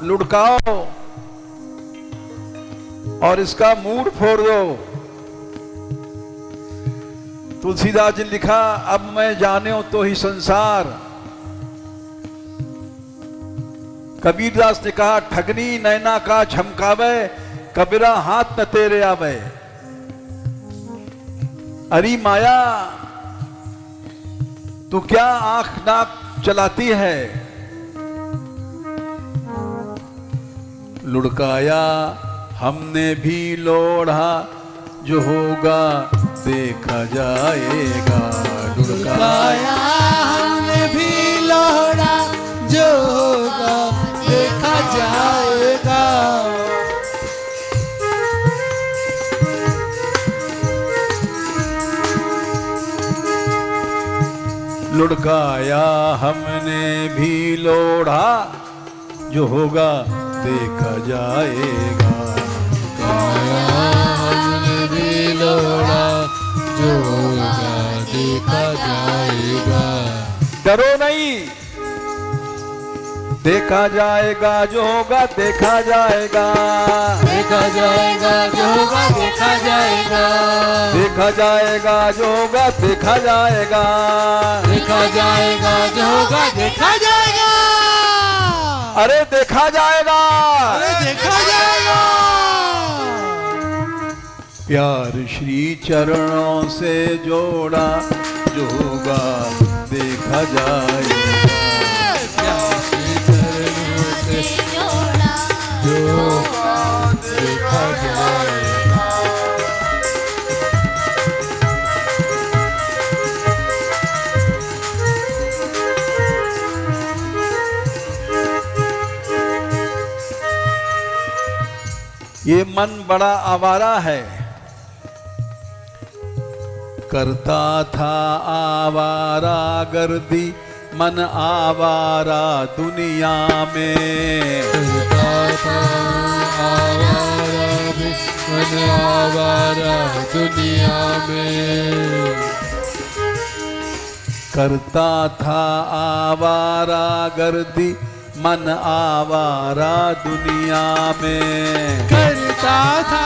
लुढ़काओ और इसका मूड फोड़ दो। तुलसीदास जी ने लिखा, अब मैं जाने तो ही संसार। कबीरदास ने कहा, ठगनी नैना का झमकावे, कबीरा हाथ न तेरे आवे। अरी माया, तू क्या आंख नाक चलाती है? लुढ़काया हमने भी लोढ़ा, जो होगा देखा जाएगा। लुढ़काया हमने भी लोढ़ा, जो होगा देखा जाएगा। लुढ़काया हमने भी लोढ़ा, जो होगा देखा जाएगा। हमने भी लोढ़ा, जो होगा देखा जाएगा। डरो नहीं, देखा जाएगा जो होगा देखा जाएगा, देखा जाएगा जो होगा देखा जाएगा, देखा जाएगा जो होगा देखा जाएगा, देखा जाएगा जो होगा देखा जाएगा, अरे देखा जाएगा, अरे देखा जाएगा। प्यार श्री चरणों से जोड़ा जो होगा देखा जाएगा, जोड़ा जो देखा जाएगा। ये मन बड़ा आवारा है, करता था आवारा गर्दी मन आवारा दुनिया में, करता था आवारा भी मन आवारा दुनिया में, करता था आवारा गर्दी मन आवारा दुनिया में, करता था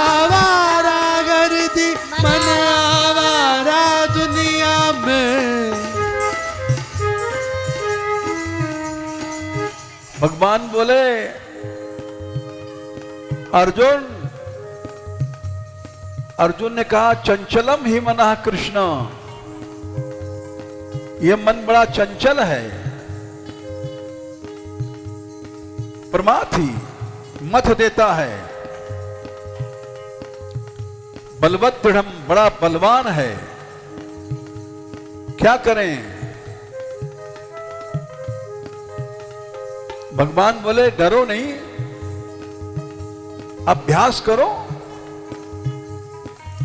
आवारा गर्दी मन आवारा दुनिया में। भगवान बोले अर्जुन, अर्जुन ने कहा चंचलम ही मना कृष्ण, ये मन बड़ा चंचल है, प्रमाथी मथ देता है, बलवत दृढ़ बड़ा बलवान है, क्या करें। भगवान बोले डरो नहीं, अभ्यास करो,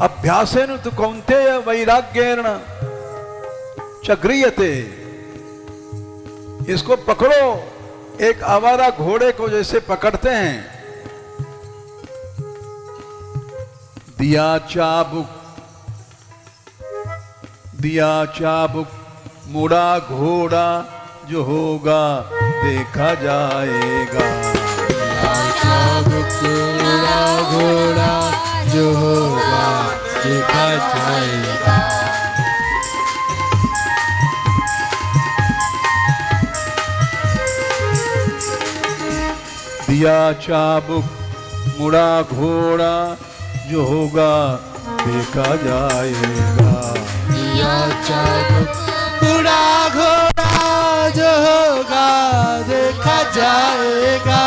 अभ्यासेन तु कौन्तेय वैराग्येण च गृह्यते, इसको पकड़ो, एक आवारा घोड़े को जैसे पकड़ते हैं, दिया चाबुक मुड़ा घोड़ा जो होगा देखा जाएगा, चाबुक मुड़ा घोड़ा जो होगा देखा जाएगा। दिया चाबुक मुड़ा घोड़ा जो होगा देखा जाएगा, दिया चाबुक मुड़ा घोड़ा जो होगा देखा जाएगा।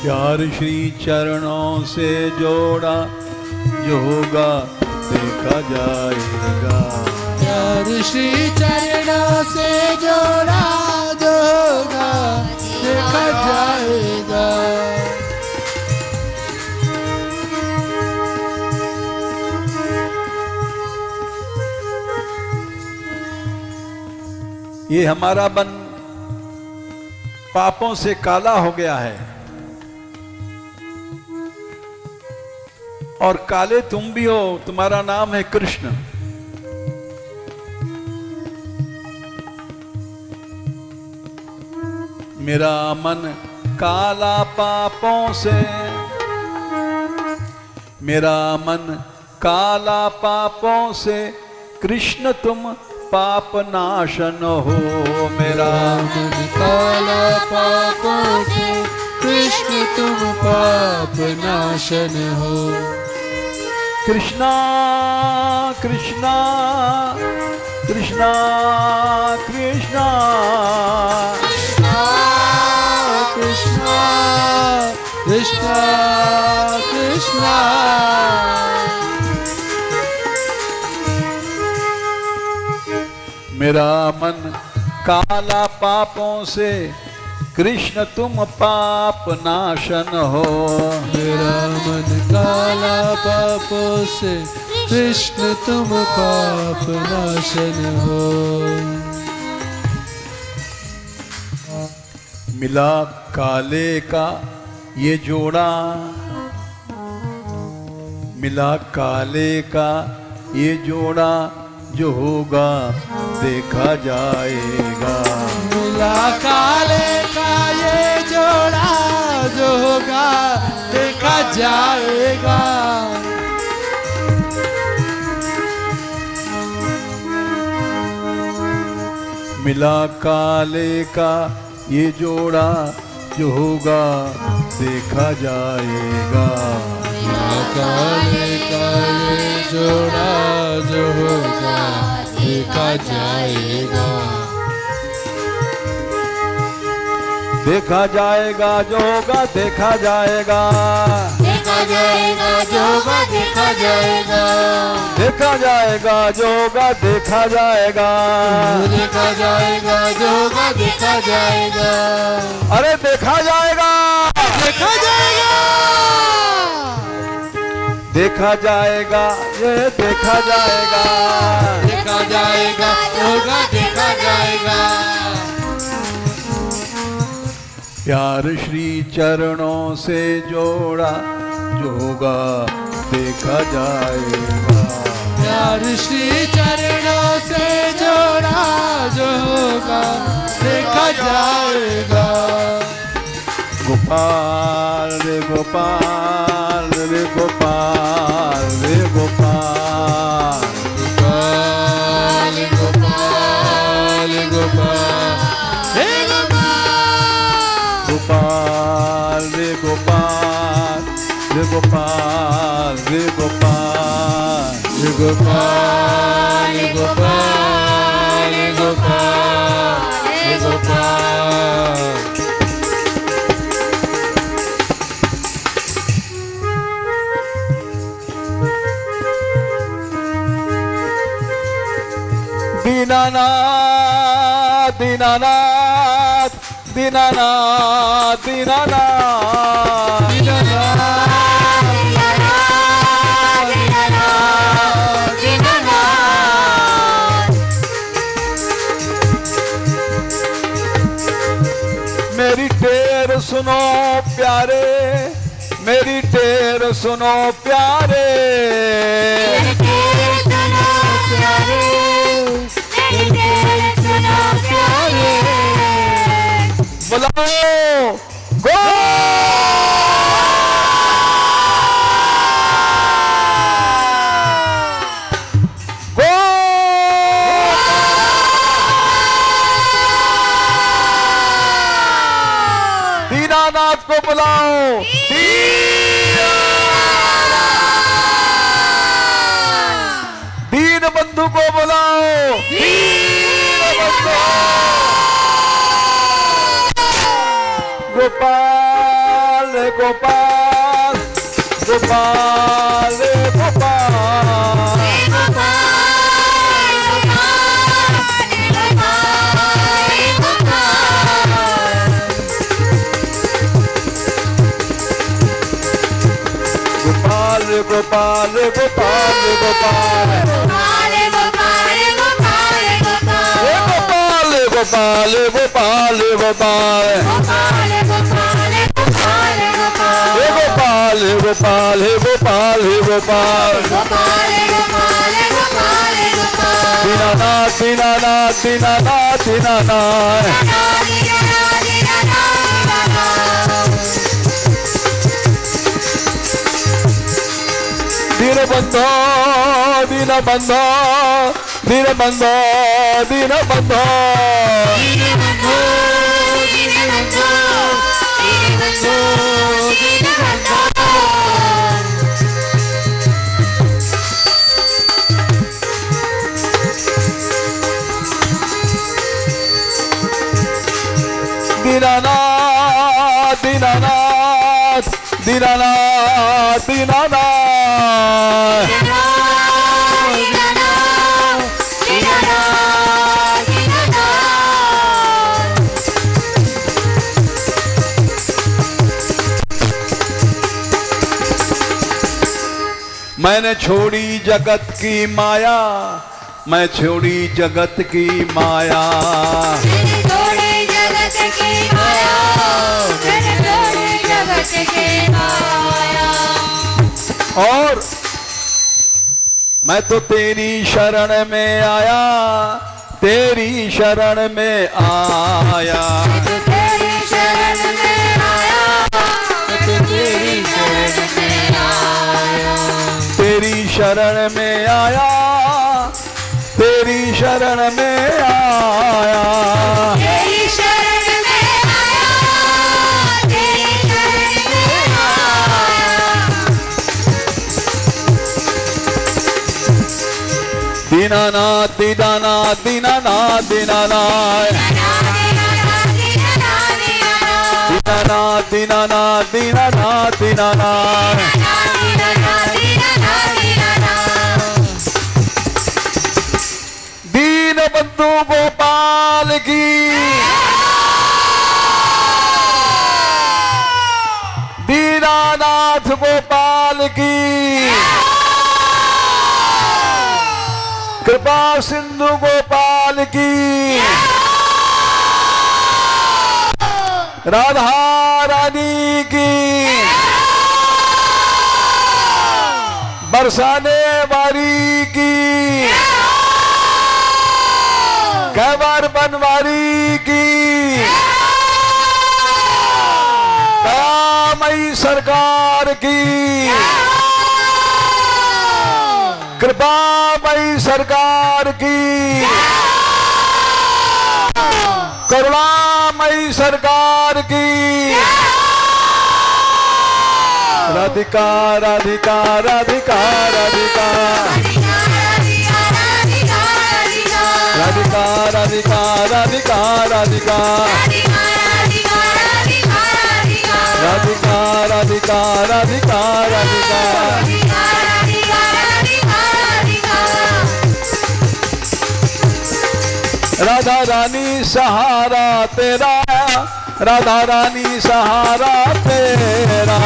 प्यार श्री चरणों से जोड़ा जो होगा देखा जाएगा, प्यार श्री चरणों से जोड़ा जो होगा देखा जाएगा। ये हमारा मन पापों से काला हो गया है, और काले तुम भी हो, तुम्हारा नाम है कृष्ण। मेरा मन काला पापों से, मेरा मन काला पापों से, कृष्ण तुम पाप नाशन हो। मेरा मन काला पापों से, कृष्ण तुम पाप नाशन हो। कृष्णा कृष्णा कृष्णा कृष्णा कृष्णा कृष्णा कृष्णा। मेरा मन काला पापों से, कृष्ण तुम पाप नाशन हो। मेरा मन काला पापों से, कृष्ण तुम पाप नाशन हो। मिला काले का ये जोड़ा, मिला काले का ये जोड़ा जो होगा देखा जाएगा। मिला काले का ये जोड़ा जो होगा देखा जाएगा। मिला काले का ये जोड़ा जो होगा देखा जाएगा। मिला काले का ये जोड़ा जो होगा देखा जाएगा। देखा जाएगा जो होगा देखा जाएगा। देखा जाएगा जो होगा देखा जाएगा। देखा जाएगा जो होगा देखा जाएगा। देखा जाएगा जो होगा देखा जाएगा। अरे देखा जाएगा, देखा जाएगा। देखा जाएगा, ये देखा जाएगा। देखा जाएगा होगा देखा जाएगा। प्यार श्री चरणों से जोड़ा जो होगा देखा जाएगा। प्यार श्री चरणों से जोड़ा जो होगा देखा जाएगा। गोपाल रे गोपाल रे गोपाल रे गोपाल। गोपाल गोपाल गोपाल हे गोपाल रे गोपाल रे गोपाल रे गोपाल रे गोपाल गोपाल गोपाल हे गोपाल। दीनानाथ दीनानाथ दीनानाथ दीनानाथ मेरी टेर सुनो प्यारे, मेरी टेर सुनो प्यारे। बुलाओ गो गो दीनानाथ को बुलाओ। दीन बंधु को बुलाओ। गोपाल गोपाल गोपाल गोपाल। गोपाल गोपाल गोपाल गोपाल गोपाल गोपाल गोपाल गोपाल गोपाल गोपाल गोपाल। दीनानाथ दीनानाथ दीनानाथ दीनानाथ। दीन बंधो दीन बंधो दीन बंधो दीन बंधो। दीनानाथ दीनानाथ दीनानाथ दीनानाथ। मैंने छोड़ी जगत की माया, मैं छोड़ी जगत की माया। और मैं तो तेरी शरण में आया, तेरी शरण में आया, तो तेरी शरण में आया, तो तेरी शरण में आया, तेरी शरण में आया, तेरी शरण में आया, तेरी शरण में आया, तेरी शरण में आया। दीनानाथ दीनानाथ दीनानाथ दीनानाथ दीनानाथ दीनानाथ दीनानाथ दीनानाथ दीन बंधु गोपाल की, दीनानाथ गोपाल की, कृपा सिंधु गोपाल की, राधा रानी की, बरसाने वाली की, कैबर बनवारी की, दयामयी सरकार की, कृपामयी सरकार की, करुणामयी सरकार की, राधिका राधिका राधिका राधिका राधिका राधिका राधिका राधिका राधिका राधिका राधिका राधिका राधा रानी सहारा तेरा, राधा रानी सहारा तेरा,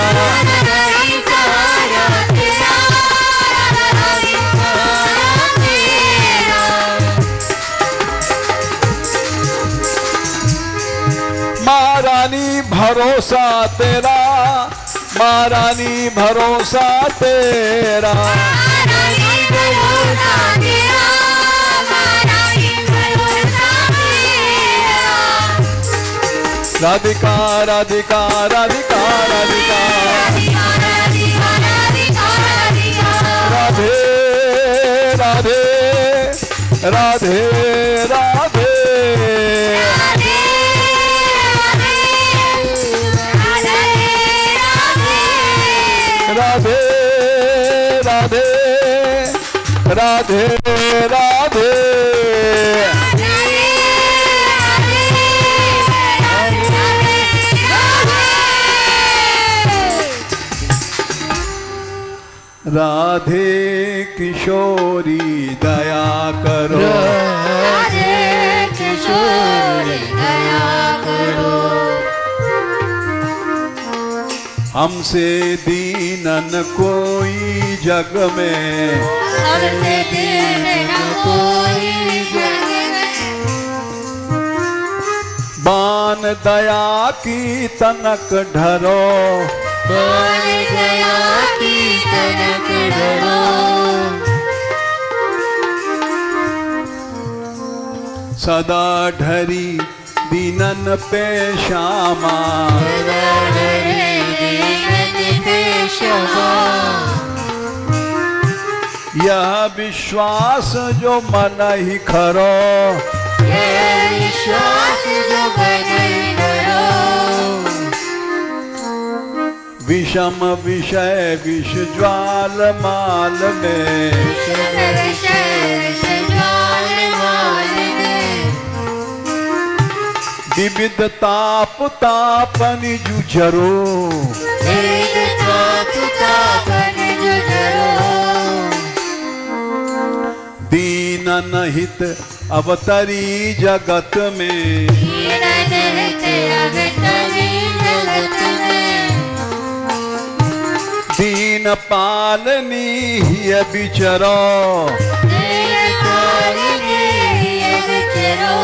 महारानी भरोसा तेरा, महारानी भरोसा तेरा, राधिका राधिका राधिका राधिका राधे राधे राधे राधे राधे राधे राधे राधे राधे किशोरी दया करो, राधे किशोरी दया करो, हमसे दीनन कोई जग में, हमसे दीन न कोई जग में, बान दया की तनक ढरो, बान दया की तनक ढरो, सदा ढरी दीनन पे श्यामा, सदा ढरे दीनन पे श्यामा, यह विश्वास जो मन ही खरो, यह विश्वास जो मन ही खरो, विषम विषय विष ज्वाल माल में, विषम विषय विष ज्वाल माल में, विविध ताप तापन जुझरो, विविध ताप तापन जुझरो, दीनन हित अवतरी जगत में, दीनन हित अवतरी जगत में, दीन पालनी हिय बिचरो, दीन पालनी हिय बिचरो,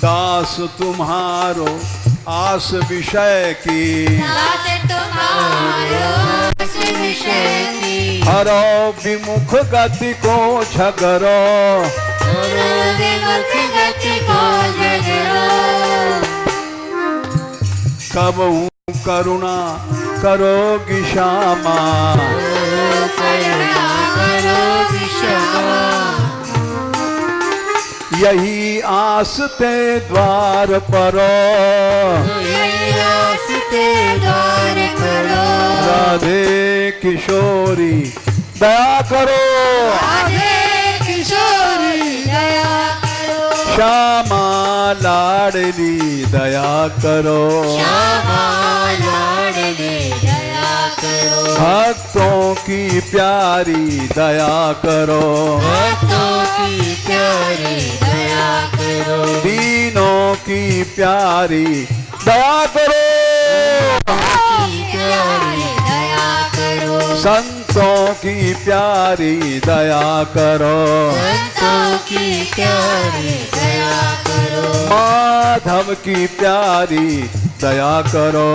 दास तुम्हारो आस विषय की, दास तुम्हारो आस विषय की, करो विमुख गति को झगरो गुरु विमुख गति को झगड़ो कब करुणा करोगी श्यामा करुणा करो विषमा यही आस ते द्वार परो यही रास्ते द्वार करो राधे किशोरी दया करो राधे किशोरी दया करो श्यामा लाडली दया करो श्यामा लाडली दया करो भक्तों की प्यारी दया करो भक्तों की प्यारी दया करो दीनों की प्यारी दया करो की प्यारी दया करो संतों की प्यारी दया करो संतों की प्यारी दया करो माधव की प्यारी दया करो